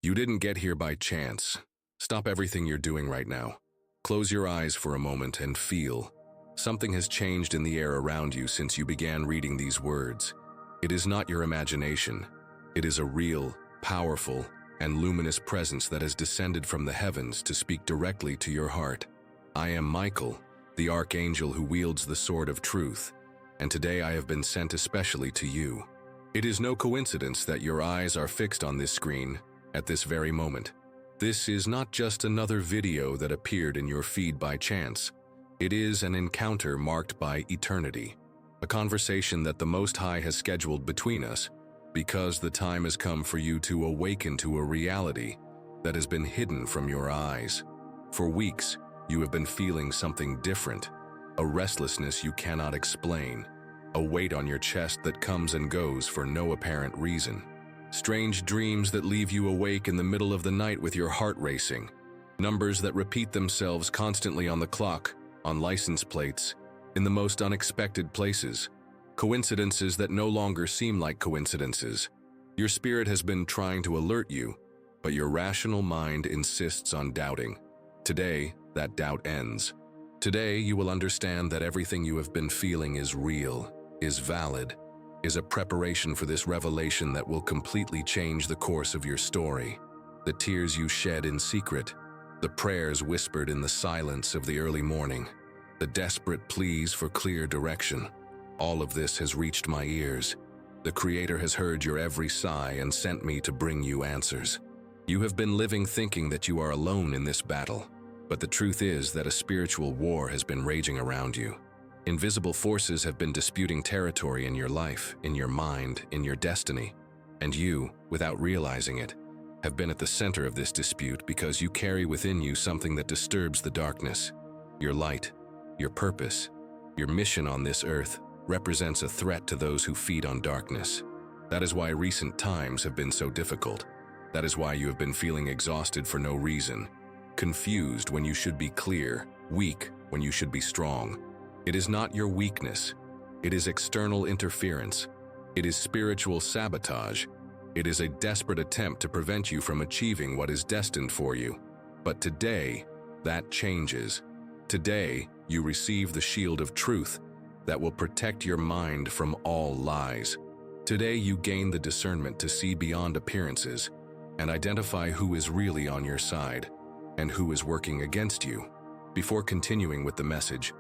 You didn't get here by chance. Stop everything you're doing right now. Close your eyes for a moment and feel. Something has changed in the air around you since you began reading these words. It is not your imagination. It is a real, powerful, and luminous presence that has descended from the heavens to speak directly to your heart. I am Michael, the archangel who wields the sword of truth, and today I have been sent especially to you. It is no coincidence that your eyes are fixed on this screen at this very moment. This is not just another video that appeared in your feed by chance. It is an encounter marked by eternity, a conversation that the Most High has scheduled between us, because the time has come for you to awaken to a reality that has been hidden from your eyes. For weeks, you have been feeling something different, a restlessness you cannot explain, a weight on your chest that comes and goes for no apparent reason, strange dreams that leave you awake in the middle of the night with your heart racing, numbers that repeat themselves constantly on the clock, on license plates, in the most unexpected places, coincidences that no longer seem like coincidences. Your spirit has been trying to alert you, but your rational mind insists on doubting. Today, that doubt ends. Today, you will understand that everything you have been feeling is real, is valid, is a preparation for this revelation that will completely change the course of your story. The tears you shed in secret, the prayers whispered in the silence of the early morning, the desperate pleas for clear direction. All of this has reached my ears. The Creator has heard your every sigh and sent me to bring you answers. You have been living thinking that you are alone in this battle, but the truth is that a spiritual war has been raging around you. Invisible forces have been disputing territory in your life, in your mind, in your destiny, and you, without realizing it, have been at the center of this dispute because you carry within you something that disturbs the darkness. Your light, your purpose, your mission on this earth represents a threat to those who feed on darkness. That is why recent times have been so difficult. That is why you have been feeling exhausted for no reason, confused when you should be clear, weak when you should be strong. It is not your weakness. It is external interference. It is spiritual sabotage. It is a desperate attempt to prevent you from achieving what is destined for you. But today, that changes. Today, you receive the shield of truth that will protect your mind from all lies. Today, you gain the discernment to see beyond appearances and identify who is really on your side and who is working against you. Before continuing with the message,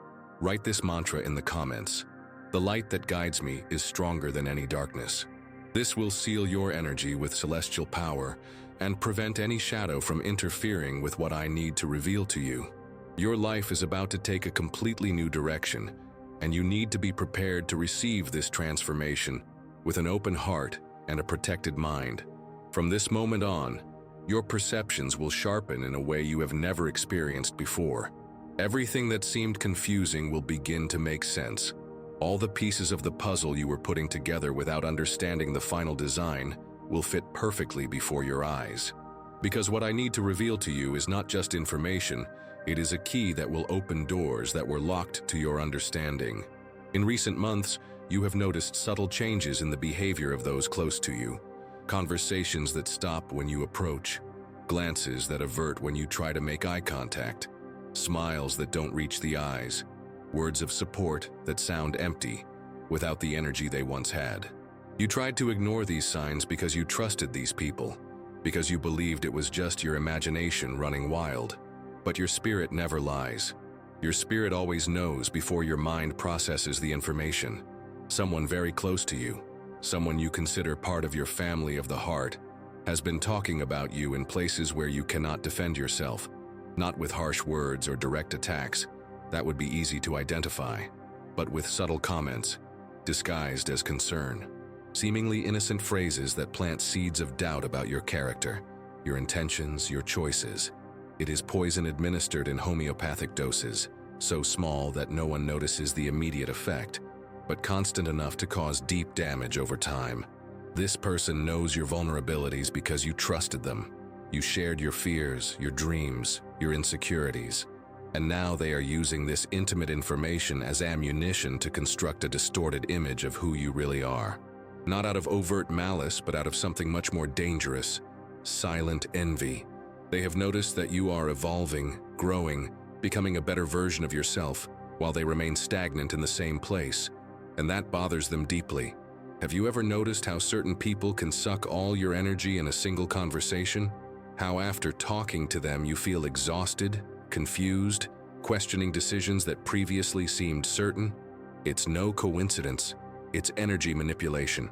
write this mantra in the comments. The light that guides me is stronger than any darkness. This will seal your energy with celestial power and prevent any shadow from interfering with what I need to reveal to you. Your life is about to take a completely new direction, and you need to be prepared to receive this transformation with an open heart and a protected mind. From this moment on, your perceptions will sharpen in a way you have never experienced before. Everything that seemed confusing will begin to make sense. All the pieces of the puzzle you were putting together without understanding the final design will fit perfectly before your eyes. Because what I need to reveal to you is not just information, it is a key that will open doors that were locked to your understanding. In recent months, you have noticed subtle changes in the behavior of those close to you. Conversations that stop when you approach, glances that avert when you try to make eye contact, smiles that don't reach the eyes, words of support that sound empty, without the energy they once had. You tried to ignore these signs because you trusted these people, because you believed it was just your imagination running wild. But your spirit never lies. Your spirit always knows before your mind processes the information. Someone very close to you, someone you consider part of your family of the heart, has been talking about you in places where you cannot defend yourself, not with harsh words or direct attacks. That would be easy to identify, but with subtle comments, disguised as concern, seemingly innocent phrases that plant seeds of doubt about your character, your intentions, your choices. It is poison administered in homeopathic doses, so small that no one notices the immediate effect, but constant enough to cause deep damage over time. This person knows your vulnerabilities because you trusted them. You shared your fears, your dreams, your insecurities, and now they are using this intimate information as ammunition to construct a distorted image of who you really are. Not out of overt malice, but out of something much more dangerous, silent envy. They have noticed that you are evolving, growing, becoming a better version of yourself, while they remain stagnant in the same place, and that bothers them deeply. Have you ever noticed how certain people can suck all your energy in a single conversation? How after talking to them you feel exhausted, confused, questioning decisions that previously seemed certain? It's no coincidence. It's energy manipulation.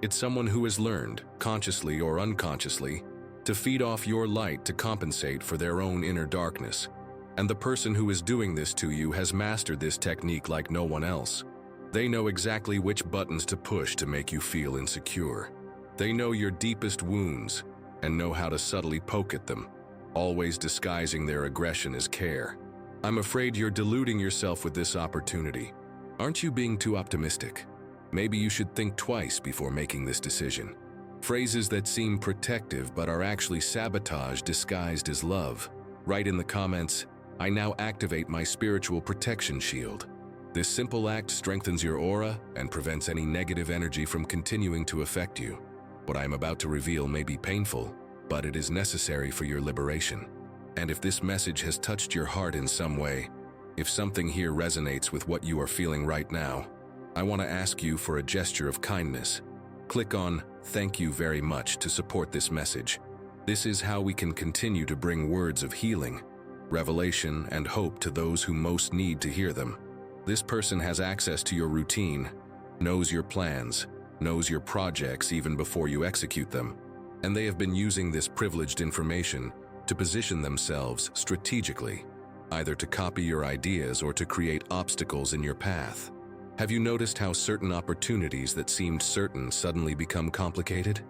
It's someone who has learned, consciously or unconsciously, to feed off your light to compensate for their own inner darkness. And the person who is doing this to you has mastered this technique like no one else. They know exactly which buttons to push to make you feel insecure. They know your deepest wounds and know how to subtly poke at them, always disguising their aggression as care. I'm afraid you're deluding yourself with this opportunity. Aren't you being too optimistic? Maybe you should think twice before making this decision. Phrases that seem protective but are actually sabotage disguised as love. Write in the comments, "I now activate my spiritual protection shield." This simple act strengthens your aura and prevents any negative energy from continuing to affect you. What I am about to reveal may be painful, but it is necessary for your liberation. And if this message has touched your heart in some way, if something here resonates with what you are feeling right now, I want to ask you for a gesture of kindness. Click on "Thank you very much" to support this message. This is how we can continue to bring words of healing, revelation, and hope to those who most need to hear them. This person has access to your routine, knows your plans, knows your projects even before you execute them, and they have been using this privileged information to position themselves strategically, either to copy your ideas or to create obstacles in your path. Have you noticed how certain opportunities that seemed certain suddenly become complicated?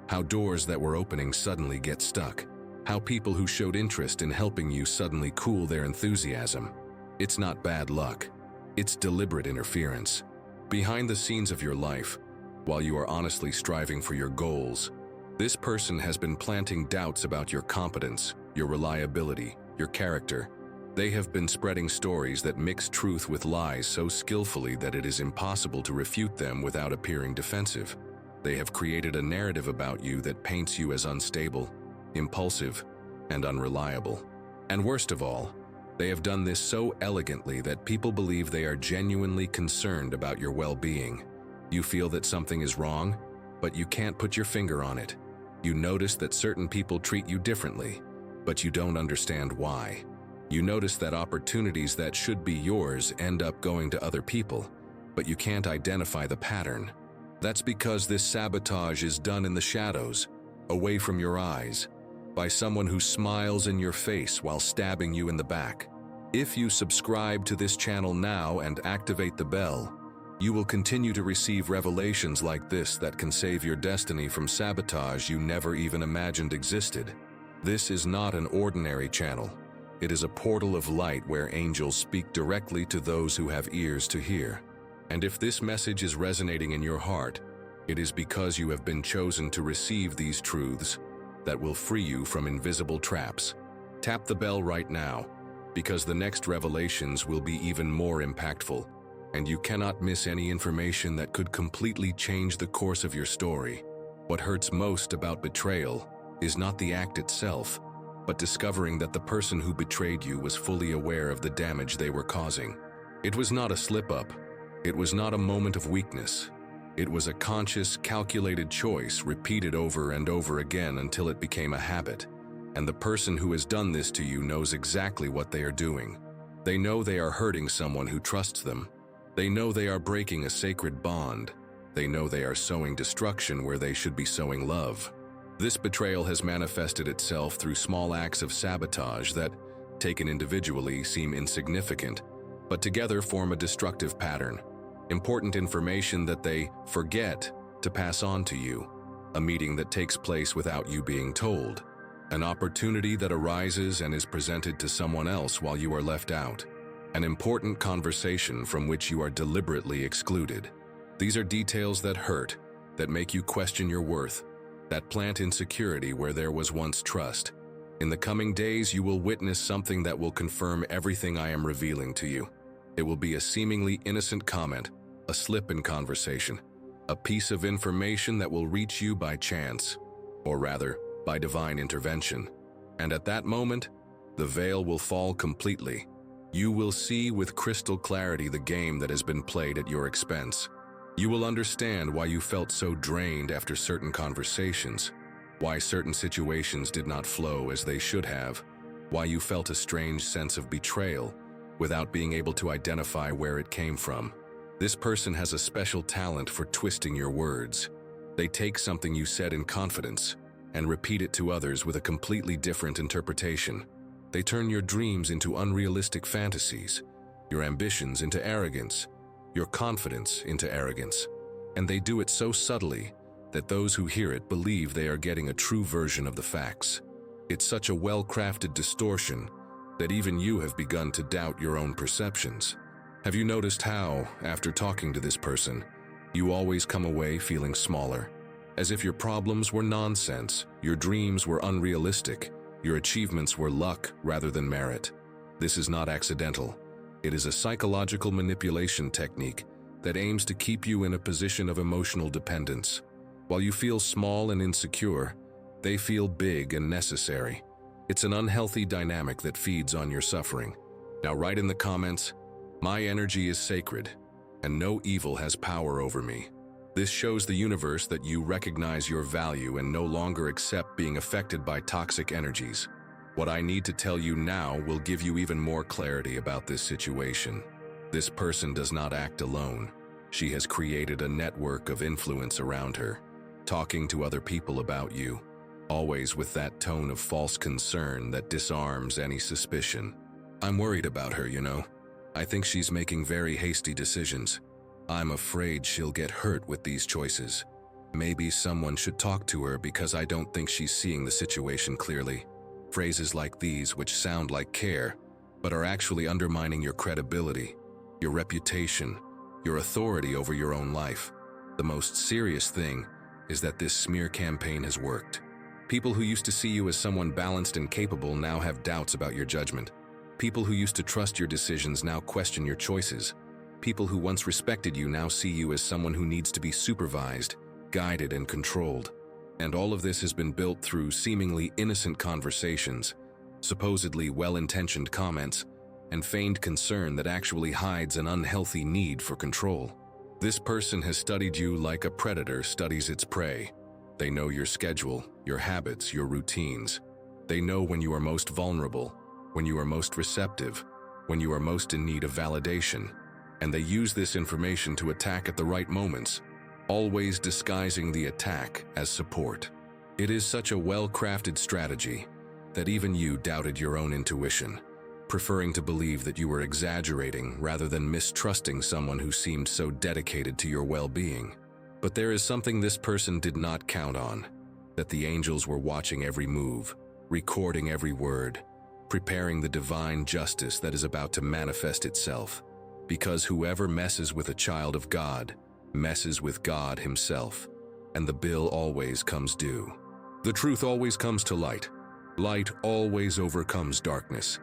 How doors that were opening suddenly get stuck? How people who showed interest in helping you suddenly cool their enthusiasm? It's not bad luck. It's deliberate interference. Behind the scenes of your life, while you are honestly striving for your goals, this person has been planting doubts about your competence, your reliability, your character. They have been spreading stories that mix truth with lies so skillfully that it is impossible to refute them without appearing defensive. They have created a narrative about you that paints you as unstable, impulsive, and unreliable. And worst of all, they have done this so elegantly that people believe they are genuinely concerned about your well-being. You feel that something is wrong, but you can't put your finger on it. You notice that certain people treat you differently, but you don't understand why. You notice that opportunities that should be yours end up going to other people, but you can't identify the pattern. That's because this sabotage is done in the shadows, away from your eyes, by someone who smiles in your face while stabbing you in the back. If you subscribe to this channel now and activate the bell, you will continue to receive revelations like this that can save your destiny from sabotage you never even imagined existed. This is not an ordinary channel. It is a portal of light where angels speak directly to those who have ears to hear. And if this message is resonating in your heart, it is because you have been chosen to receive these truths that will free you from invisible traps. Tap the bell right now, because the next revelations will be even more impactful, and you cannot miss any information that could completely change the course of your story. What hurts most about betrayal is not the act itself, but discovering that the person who betrayed you was fully aware of the damage they were causing. It was not a slip-up. It was not a moment of weakness. It was a conscious, calculated choice repeated over and over again until it became a habit. And the person who has done this to you knows exactly what they are doing. They know they are hurting someone who trusts them. They know they are breaking a sacred bond. They know they are sowing destruction where they should be sowing love. This betrayal has manifested itself through small acts of sabotage that, taken individually, seem insignificant, but together form a destructive pattern. Important information that they forget to pass on to you. A meeting that takes place without you being told. An opportunity that arises and is presented to someone else while you are left out. An important conversation from which you are deliberately excluded. These are details that hurt, that make you question your worth, that plant insecurity where there was once trust. In the coming days, you will witness something that will confirm everything I am revealing to you. It will be a seemingly innocent comment, a slip in conversation, a piece of information that will reach you by chance, or rather, by divine intervention. And at that moment, the veil will fall completely. You will see with crystal clarity the game that has been played at your expense. You will understand why you felt so drained after certain conversations, why certain situations did not flow as they should have, why you felt a strange sense of betrayal without being able to identify where it came from. This person has a special talent for twisting your words. They take something you said in confidence and repeat it to others with a completely different interpretation. They turn your dreams into unrealistic fantasies, your ambitions into arrogance, your confidence into arrogance. And they do it so subtly that those who hear it believe they are getting a true version of the facts. It's such a well-crafted distortion that even you have begun to doubt your own perceptions. Have you noticed how, after talking to this person, you always come away feeling smaller? As if your problems were nonsense, your dreams were unrealistic, your achievements were luck rather than merit. This is not accidental. It is a psychological manipulation technique that aims to keep you in a position of emotional dependence. While you feel small and insecure, they feel big and necessary. It's an unhealthy dynamic that feeds on your suffering. Now write in the comments, "My energy is sacred, and no evil has power over me." This shows the universe that you recognize your value and no longer accept being affected by toxic energies. What I need to tell you now will give you even more clarity about this situation. This person does not act alone. She has created a network of influence around her, talking to other people about you, always with that tone of false concern that disarms any suspicion. I'm worried about her, you know. I think she's making very hasty decisions. I'm afraid she'll get hurt with these choices. Maybe someone should talk to her because I don't think she's seeing the situation clearly. Phrases like these, which sound like care, but are actually undermining your credibility, your reputation, your authority over your own life. The most serious thing is that this smear campaign has worked. People who used to see you as someone balanced and capable now have doubts about your judgment. People who used to trust your decisions now question your choices. People who once respected you now see you as someone who needs to be supervised, guided, and controlled. And all of this has been built through seemingly innocent conversations, supposedly well-intentioned comments, and feigned concern that actually hides an unhealthy need for control. This person has studied you like a predator studies its prey. They know your schedule, your habits, your routines. They know when you are most vulnerable, when you are most receptive, when you are most in need of validation. And they use this information to attack at the right moments, always disguising the attack as support. It is such a well-crafted strategy that even you doubted your own intuition, preferring to believe that you were exaggerating rather than mistrusting someone who seemed so dedicated to your well-being. But there is something this person did not count on, that the angels were watching every move, recording every word, preparing the divine justice that is about to manifest itself. Because whoever messes with a child of God messes with God himself, and the bill always comes due. The truth always comes to light. Light always overcomes darkness,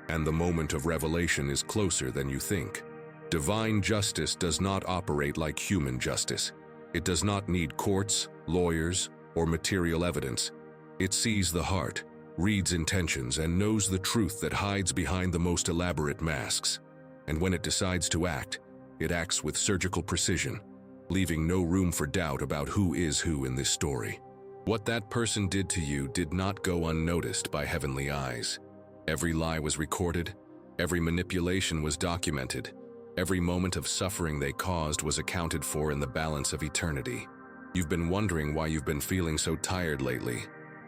and the moment of revelation is closer than you think. Divine justice does not operate like human justice. It does not need courts, lawyers, or material evidence. It sees the heart, reads intentions, and knows the truth that hides behind the most elaborate masks. And when it decides to act, it acts with surgical precision, leaving no room for doubt about who is who in this story. What that person did to you did not go unnoticed by heavenly eyes. Every lie was recorded, every manipulation was documented, every moment of suffering they caused was accounted for in the balance of eternity. You've been wondering why you've been feeling so tired lately,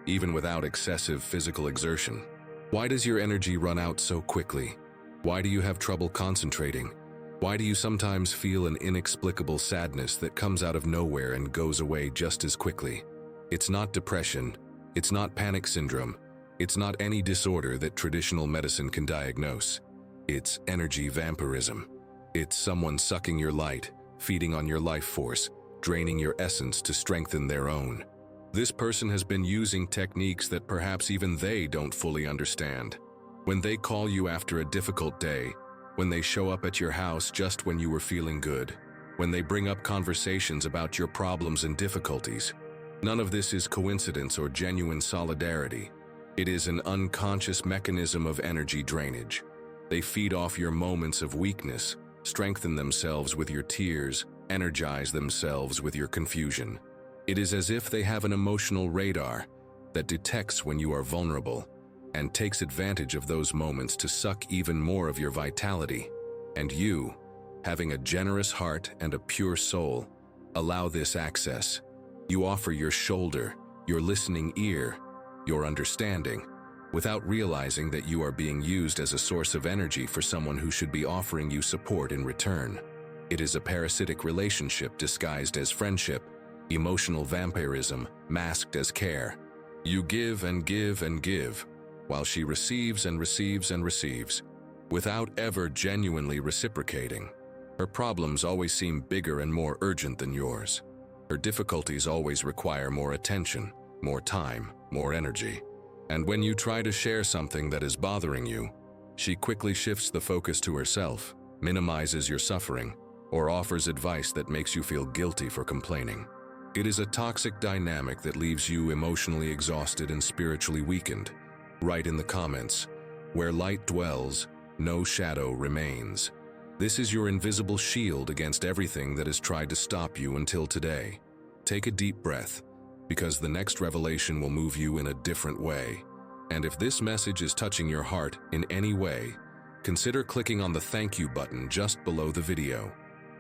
even without excessive physical exertion. Why does your energy run out so quickly? Why do you have trouble concentrating? Why do you sometimes feel an inexplicable sadness that comes out of nowhere and goes away just as quickly? It's not depression. It's not panic syndrome. It's not any disorder that traditional medicine can diagnose. It's energy vampirism. It's someone sucking your light, feeding on your life force, draining your essence to strengthen their own. This person has been using techniques that perhaps even they don't fully understand. When they call you after a difficult day, when they show up at your house just when you were feeling good, when they bring up conversations about your problems and difficulties, None of this is coincidence or genuine solidarity. It is an unconscious mechanism of energy drainage. They feed off your moments of weakness, strengthen themselves with your tears, energize themselves with your confusion. It is as if they have an emotional radar that detects when you are vulnerable and takes advantage of those moments to suck even more of your vitality. And you, having a generous heart and a pure soul, allow this access. You offer your shoulder, your listening ear, your understanding, without realizing that you are being used as a source of energy for someone who should be offering you support in return. It is a parasitic relationship disguised as friendship, emotional vampirism masked as care. You give and give and give, while she receives and receives and receives, without ever genuinely reciprocating. Her problems always seem bigger and more urgent than yours. Her difficulties always require more attention, more time, more energy. And when you try to share something that is bothering you, she quickly shifts the focus to herself, minimizes your suffering, or offers advice that makes you feel guilty for complaining. It is a toxic dynamic that leaves you emotionally exhausted and spiritually weakened. Write in the comments, "Where light dwells, no shadow remains." This is your invisible shield against everything that has tried to stop you until today. Take a deep breath, because the next revelation will move you in a different way. And if this message is touching your heart in any way, consider clicking on the thank you button just below the video.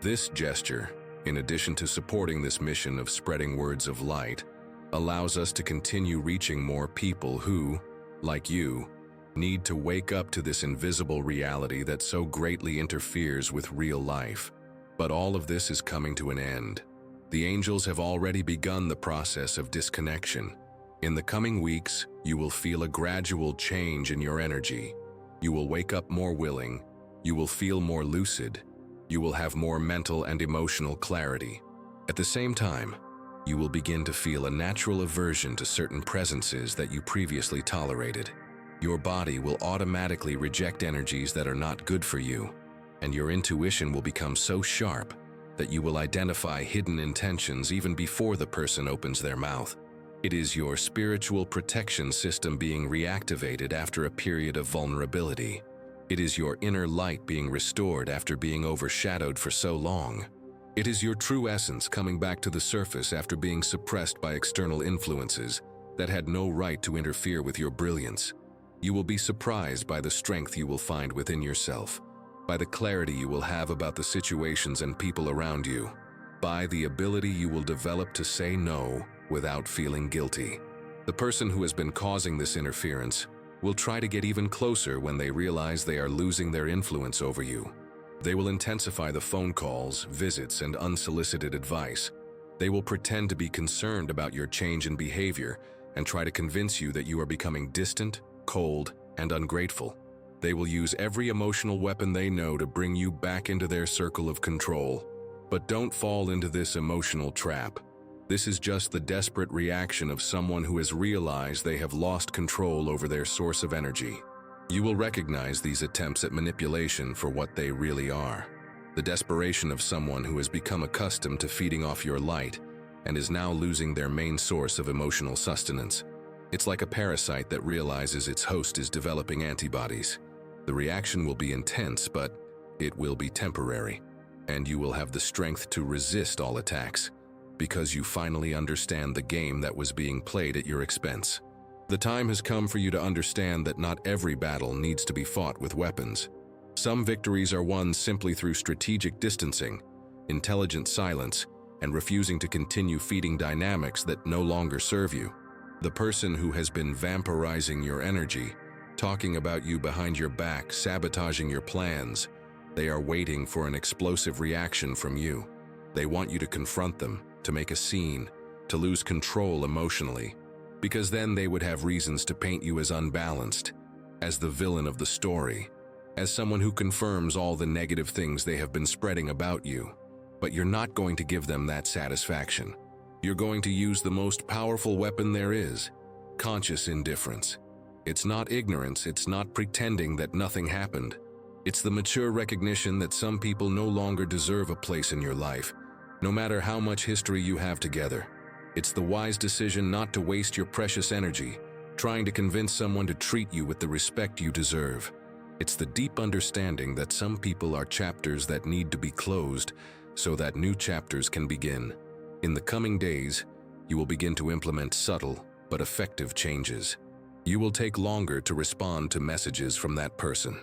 This gesture, in addition to supporting this mission of spreading words of light, allows us to continue reaching more people who, like you, need to wake up to this invisible reality that so greatly interferes with real life. But all of this is coming to an end. The angels have already begun the process of disconnection. In the coming weeks, you will feel a gradual change in your energy. You will wake up more willing. You will feel more lucid. You will have more mental and emotional clarity. At the same time, you will begin to feel a natural aversion to certain presences that you previously tolerated. Your body will automatically reject energies that are not good for you, and your intuition will become so sharp that you will identify hidden intentions even before the person opens their mouth. It is your spiritual protection system being reactivated after a period of vulnerability. It is your inner light being restored after being overshadowed for so long. It is your true essence coming back to the surface after being suppressed by external influences that had no right to interfere with your brilliance. You will be surprised by the strength you will find within yourself, by the clarity you will have about the situations and people around you, by the ability you will develop to say no without feeling guilty. The person who has been causing this interference will try to get even closer when they realize they are losing their influence over you. They will intensify the phone calls, visits, and unsolicited advice. They will pretend to be concerned about your change in behavior and try to convince you that you are becoming distant, cold, and ungrateful. They will use every emotional weapon they know to bring you back into their circle of control. But don't fall into this emotional trap. This is just the desperate reaction of someone who has realized they have lost control over their source of energy. You will recognize these attempts at manipulation for what they really are. The desperation of someone who has become accustomed to feeding off your light and is now losing their main source of emotional sustenance. It's like a parasite that realizes its host is developing antibodies. The reaction will be intense, but it will be temporary, and you will have the strength to resist all attacks, because you finally understand the game that was being played at your expense. The time has come for you to understand that not every battle needs to be fought with weapons. Some victories are won simply through strategic distancing, intelligent silence, and refusing to continue feeding dynamics that no longer serve you. The person who has been vampirizing your energy, talking about you behind your back, sabotaging your plans, they are waiting for an explosive reaction from you. They want you to confront them, to make a scene, to lose control emotionally, because then they would have reasons to paint you as unbalanced, as the villain of the story, as someone who confirms all the negative things they have been spreading about you. But you're not going to give them that satisfaction. You're going to use the most powerful weapon there is, conscious indifference. It's not ignorance, it's not pretending that nothing happened. It's the mature recognition that some people no longer deserve a place in your life, no matter how much history you have together. It's the wise decision not to waste your precious energy trying to convince someone to treat you with the respect you deserve. It's the deep understanding that some people are chapters that need to be closed so that new chapters can begin. In the coming days, you will begin to implement subtle but effective changes. You will take longer to respond to messages from that person.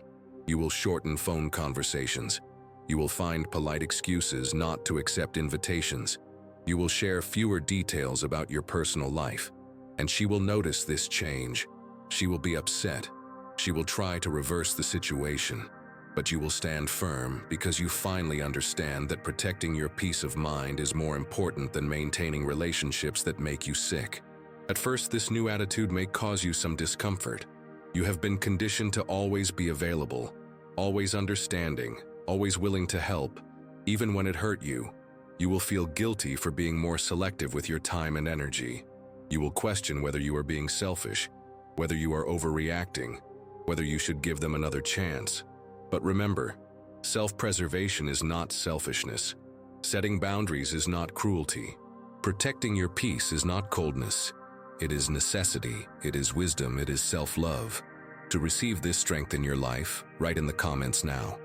You will shorten phone conversations. You will find polite excuses not to accept invitations. You will share fewer details about your personal life. And she will notice this change. She will be upset. She will try to reverse the situation. But you will stand firm because you finally understand that protecting your peace of mind is more important than maintaining relationships that make you sick. At first, this new attitude may cause you some discomfort. You have been conditioned to always be available, always understanding, always willing to help, even when it hurt you. You will feel guilty for being more selective with your time and energy. You will question whether you are being selfish, whether you are overreacting, whether you should give them another chance. But remember, self-preservation is not selfishness. Setting boundaries is not cruelty. Protecting your peace is not coldness. It is necessity, it is wisdom, it is self-love. To receive this strength in your life, write in the comments now.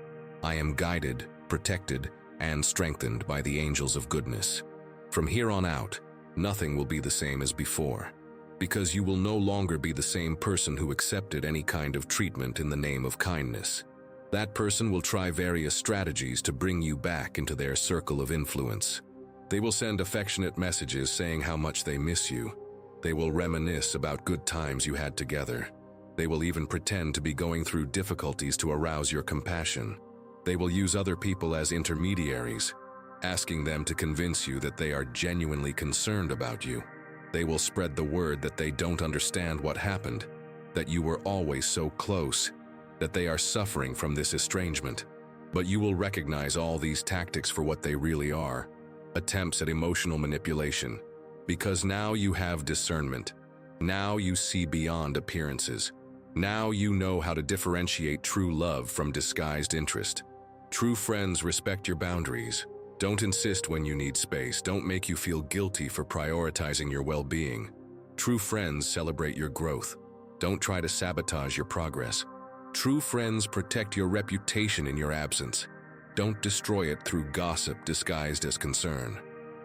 I am guided, protected, and strengthened by the angels of goodness. From here on out, nothing will be the same as before, because you will no longer be the same person who accepted any kind of treatment in the name of kindness. That person will try various strategies to bring you back into their circle of influence. They will send affectionate messages saying how much they miss you. They will reminisce about good times you had together. They will even pretend to be going through difficulties to arouse your compassion. They will use other people as intermediaries, asking them to convince you that they are genuinely concerned about you. They will spread the word that they don't understand what happened, that you were always so close, that they are suffering from this estrangement. But you will recognize all these tactics for what they really are, attempts at emotional manipulation, because now you have discernment. Now you see beyond appearances. Now you know how to differentiate true love from disguised interest. True friends respect your boundaries. Don't insist when you need space. Don't make you feel guilty for prioritizing your well-being. True friends celebrate your growth. Don't try to sabotage your progress. True friends protect your reputation in your absence. Don't destroy it through gossip disguised as concern.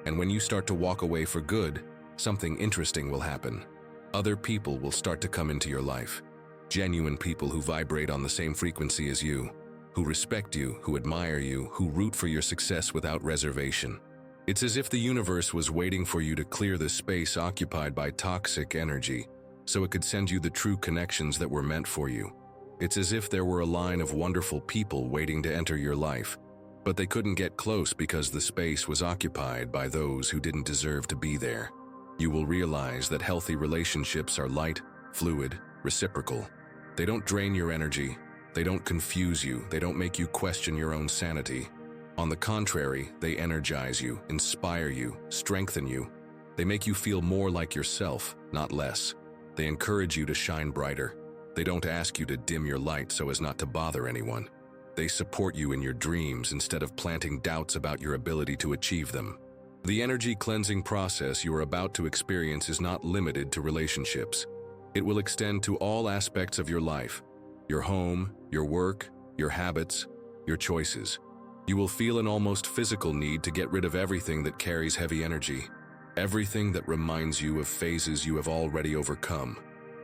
And when you start to walk away for good, something interesting will happen. Other people will start to come into your life. Genuine people who vibrate on the same frequency as you, who respect you, who admire you, who root for your success without reservation. It's as if the universe was waiting for you to clear the space occupied by toxic energy, so it could send you the true connections that were meant for you. It's as if there were a line of wonderful people waiting to enter your life, but they couldn't get close because the space was occupied by those who didn't deserve to be there. You will realize that healthy relationships are light, fluid, reciprocal. They don't drain your energy. They don't confuse you. They don't make you question your own sanity. On the contrary, they energize you, inspire you, strengthen you. They make you feel more like yourself, not less. They encourage you to shine brighter. They don't ask you to dim your light so as not to bother anyone. They support you in your dreams instead of planting doubts about your ability to achieve them. The energy cleansing process you are about to experience is not limited to relationships. It will extend to all aspects of your life, your home, your work, your habits, your choices. You will feel an almost physical need to get rid of everything that carries heavy energy, everything that reminds you of phases you have already overcome,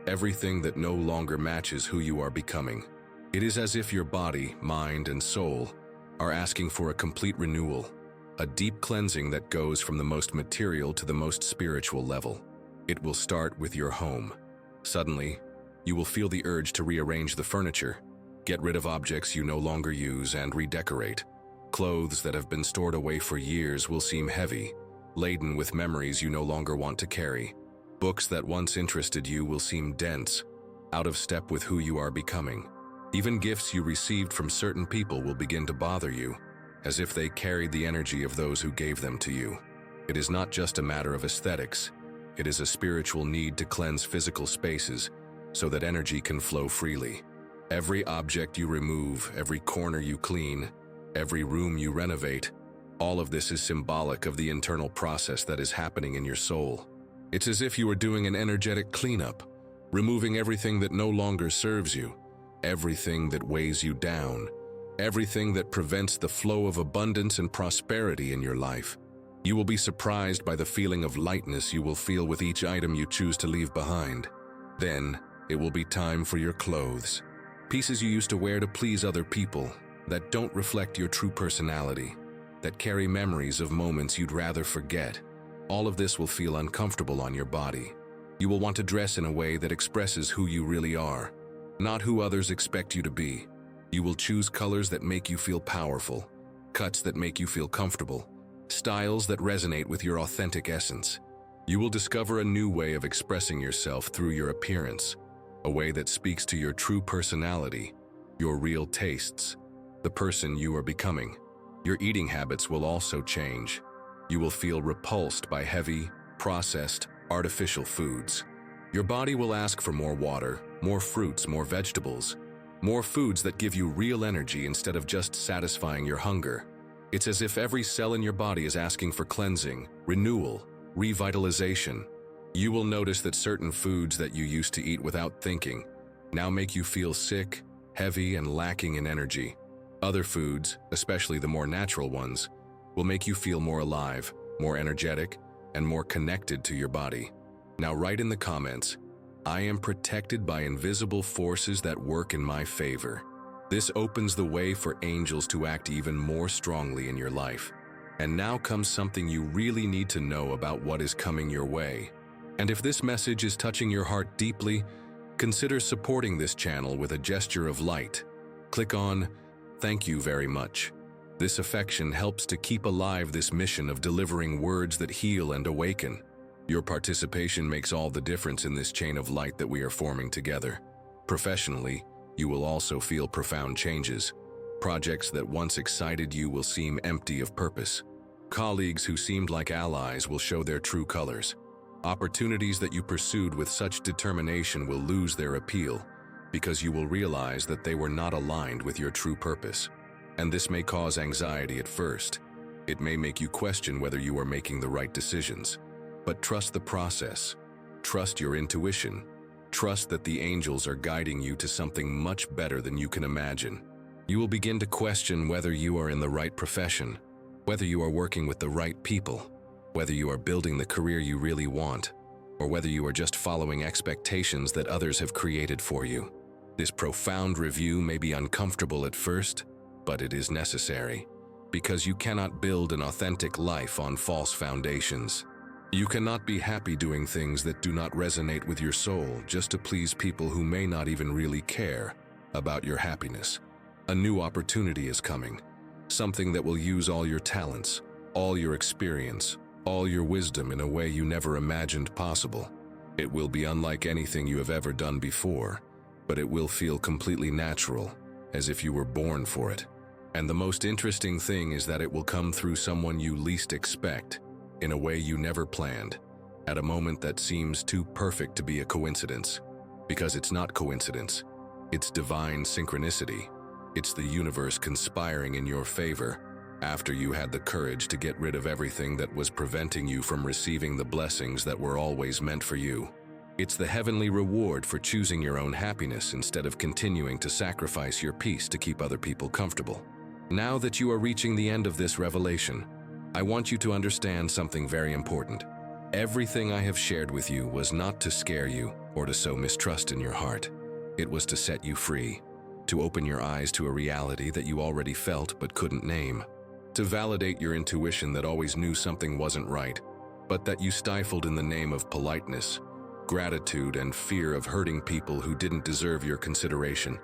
everything that no longer matches who you are becoming. It is as if your body, mind, and soul are asking for a complete renewal, a deep cleansing that goes from the most material to the most spiritual level. It will start with your home. Suddenly, you will feel the urge to rearrange the furniture, get rid of objects you no longer use, and redecorate. Clothes that have been stored away for years will seem heavy, laden with memories you no longer want to carry. Books that once interested you will seem dense, out of step with who you are becoming. Even gifts you received from certain people will begin to bother you, as if they carried the energy of those who gave them to you. It is not just a matter of aesthetics. It is a spiritual need to cleanse physical spaces so that energy can flow freely. Every object you remove, every corner you clean, every room you renovate, all of this is symbolic of the internal process that is happening in your soul. It's as if you are doing an energetic cleanup, removing everything that no longer serves you, everything that weighs you down, everything that prevents the flow of abundance and prosperity in your life. You will be surprised by the feeling of lightness you will feel with each item you choose to leave behind. Then, it will be time for your clothes. Pieces you used to wear to please other people, that don't reflect your true personality, that carry memories of moments you'd rather forget. All of this will feel uncomfortable on your body. You will want to dress in a way that expresses who you really are, not who others expect you to be. You will choose colors that make you feel powerful, cuts that make you feel comfortable, styles that resonate with your authentic essence. You will discover a new way of expressing yourself through your appearance, a way that speaks to your true personality, your real tastes, the person you are becoming. Your eating habits will also change. You will feel repulsed by heavy, processed, artificial foods. Your body will ask for more water, more fruits, more vegetables, more foods that give you real energy instead of just satisfying your hunger. It's as if every cell in your body is asking for cleansing, renewal, revitalization. You will notice that certain foods that you used to eat without thinking now make you feel sick, heavy, and lacking in energy. Other foods, especially the more natural ones, will make you feel more alive, more energetic, and more connected to your body. Now write in the comments, "I am protected by invisible forces that work in my favor." This opens the way for angels to act even more strongly in your life. And now comes something you really need to know about what is coming your way. And if this message is touching your heart deeply, consider supporting this channel with a gesture of light. Click on "Thank you very much." This affection helps to keep alive this mission of delivering words that heal and awaken. Your participation makes all the difference in this chain of light that we are forming together. Professionally, you will also feel profound changes. Projects that once excited you will seem empty of purpose. Colleagues who seemed like allies will show their true colors. Opportunities that you pursued with such determination will lose their appeal because you will realize that they were not aligned with your true purpose. And this may cause anxiety at first. It may make you question whether you are making the right decisions. But trust the process. Trust your intuition. Trust that the angels are guiding you to something much better than you can imagine. You will begin to question whether you are in the right profession, whether you are working with the right people, whether you are building the career you really want, or whether you are just following expectations that others have created for you. This profound review may be uncomfortable at first, but it is necessary, because you cannot build an authentic life on false foundations. You cannot be happy doing things that do not resonate with your soul just to please people who may not even really care about your happiness. A new opportunity is coming, something that will use all your talents, all your experience, all your wisdom in a way you never imagined possible. It will be unlike anything you have ever done before, but it will feel completely natural, as if you were born for it. And the most interesting thing is that it will come through someone you least expect, in a way you never planned, at a moment that seems too perfect to be a coincidence. Because it's not coincidence, it's divine synchronicity. It's the universe conspiring in your favor after you had the courage to get rid of everything that was preventing you from receiving the blessings that were always meant for you. It's the heavenly reward for choosing your own happiness instead of continuing to sacrifice your peace to keep other people comfortable. Now that you are reaching the end of this revelation, I want you to understand something very important. Everything I have shared with you was not to scare you or to sow mistrust in your heart. It was to set you free, to open your eyes to a reality that you already felt but couldn't name, to validate your intuition that always knew something wasn't right, but that you stifled in the name of politeness, gratitude, and fear of hurting people who didn't deserve your consideration.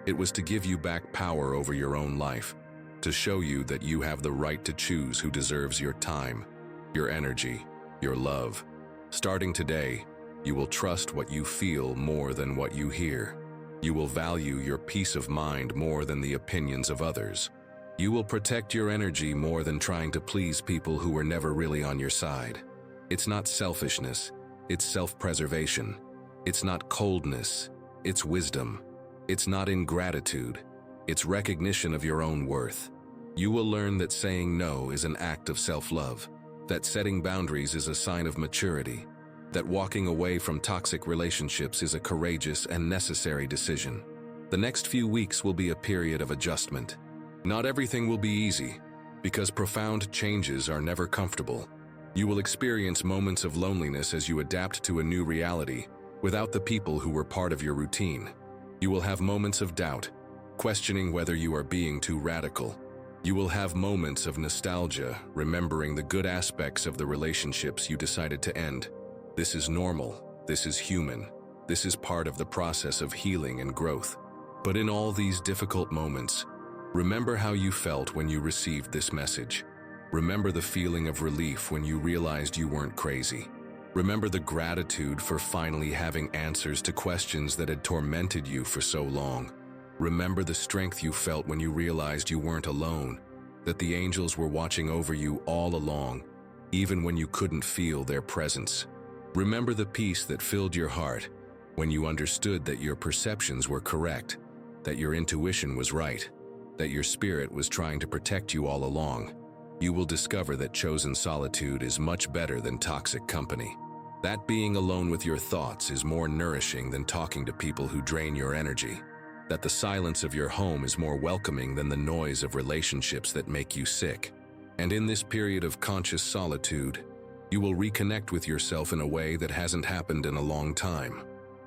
It was to give you back power over your own life, to show you that you have the right to choose who deserves your time, your energy, your love. Starting today, you will trust what you feel more than what you hear. You will value your peace of mind more than the opinions of others. You will protect your energy more than trying to please people who were never really on your side. It's not selfishness, it's self-preservation. It's not coldness, it's wisdom. It's not ingratitude, it's recognition of your own worth. You will learn that saying no is an act of self-love, that setting boundaries is a sign of maturity, that walking away from toxic relationships is a courageous and necessary decision. The next few weeks will be a period of adjustment. Not everything will be easy, because profound changes are never comfortable. You will experience moments of loneliness as you adapt to a new reality, without the people who were part of your routine. You will have moments of doubt, questioning whether you are being too radical. You will have moments of nostalgia, remembering the good aspects of the relationships you decided to end. This is normal, this is human, this is part of the process of healing and growth. But in all these difficult moments, remember how you felt when you received this message. Remember the feeling of relief when you realized you weren't crazy. Remember the gratitude for finally having answers to questions that had tormented you for so long. Remember the strength you felt when you realized you weren't alone, that the angels were watching over you all along, even when you couldn't feel their presence. Remember the peace that filled your heart when you understood that your perceptions were correct, that your intuition was right, that your spirit was trying to protect you all along. You will discover that chosen solitude is much better than toxic company. That being alone with your thoughts is more nourishing than talking to people who drain your energy. That the silence of your home is more welcoming than the noise of relationships that make you sick. And in this period of conscious solitude, you will reconnect with yourself in a way that hasn't happened in a long time.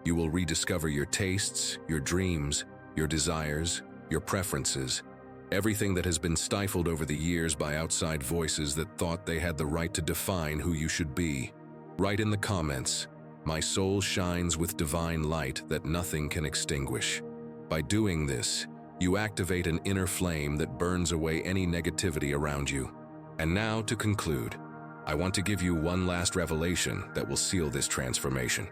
You will rediscover your tastes, your dreams, your desires, your preferences, everything that has been stifled over the years by outside voices that thought they had the right to define who you should be. Write in the comments, "My soul shines with divine light that nothing can extinguish." By doing this, you activate an inner flame that burns away any negativity around you. And now, to conclude, I want to give you one last revelation that will seal this transformation.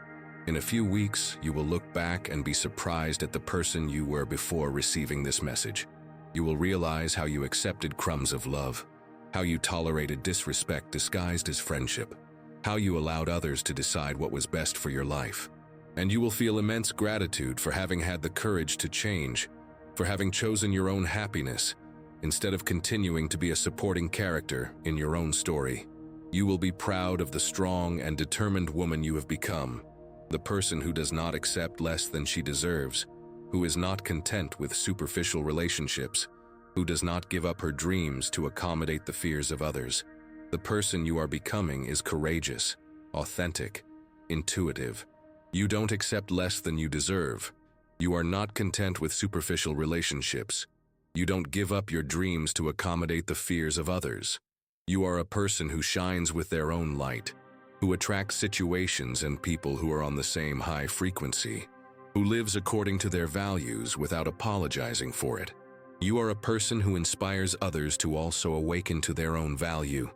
In a few weeks, you will look back and be surprised at the person you were before receiving this message. You will realize how you accepted crumbs of love, how you tolerated disrespect disguised as friendship, how you allowed others to decide what was best for your life. And you will feel immense gratitude for having had the courage to change, for having chosen your own happiness, instead of continuing to be a supporting character in your own story. You will be proud of the strong and determined woman you have become, the person who does not accept less than she deserves, who is not content with superficial relationships, who does not give up her dreams to accommodate the fears of others. The person you are becoming is courageous, authentic, intuitive. You don't accept less than you deserve. You are not content with superficial relationships. You don't give up your dreams to accommodate the fears of others. You are a person who shines with their own light, who attracts situations and people who are on the same high frequency, who lives according to their values without apologizing for it. You are a person who inspires others to also awaken to their own value,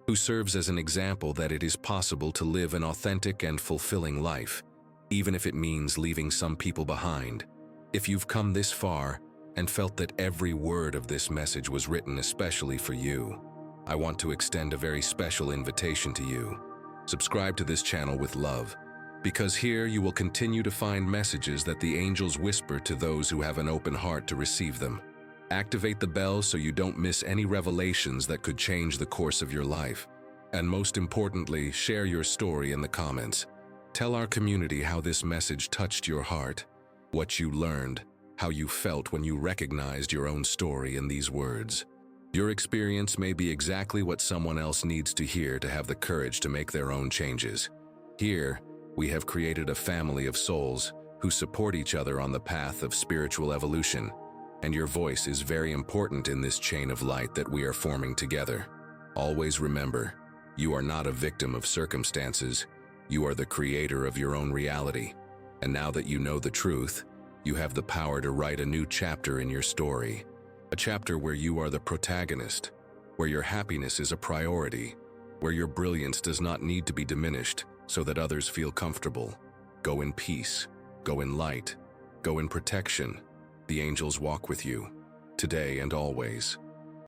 who serves as an example that it is possible to live an authentic and fulfilling life, even if it means leaving some people behind. If you've come this far and felt that every word of this message was written especially for you, I want to extend a very special invitation to you. Subscribe to this channel with love, because here you will continue to find messages that the angels whisper to those who have an open heart to receive them. Activate the bell so you don't miss any revelations that could change the course of your life. And most importantly, share your story in the comments. Tell our community how this message touched your heart, what you learned, how you felt when you recognized your own story in these words. Your experience may be exactly what someone else needs to hear to have the courage to make their own changes. Here, we have created a family of souls who support each other on the path of spiritual evolution, and your voice is very important in this chain of light that we are forming together. Always remember, you are not a victim of circumstances. You are the creator of your own reality. And now that you know the truth, you have the power to write a new chapter in your story. A chapter where you are the protagonist, where your happiness is a priority, where your brilliance does not need to be diminished so that others feel comfortable. Go in peace, go in light, go in protection. The angels walk with you, today and always.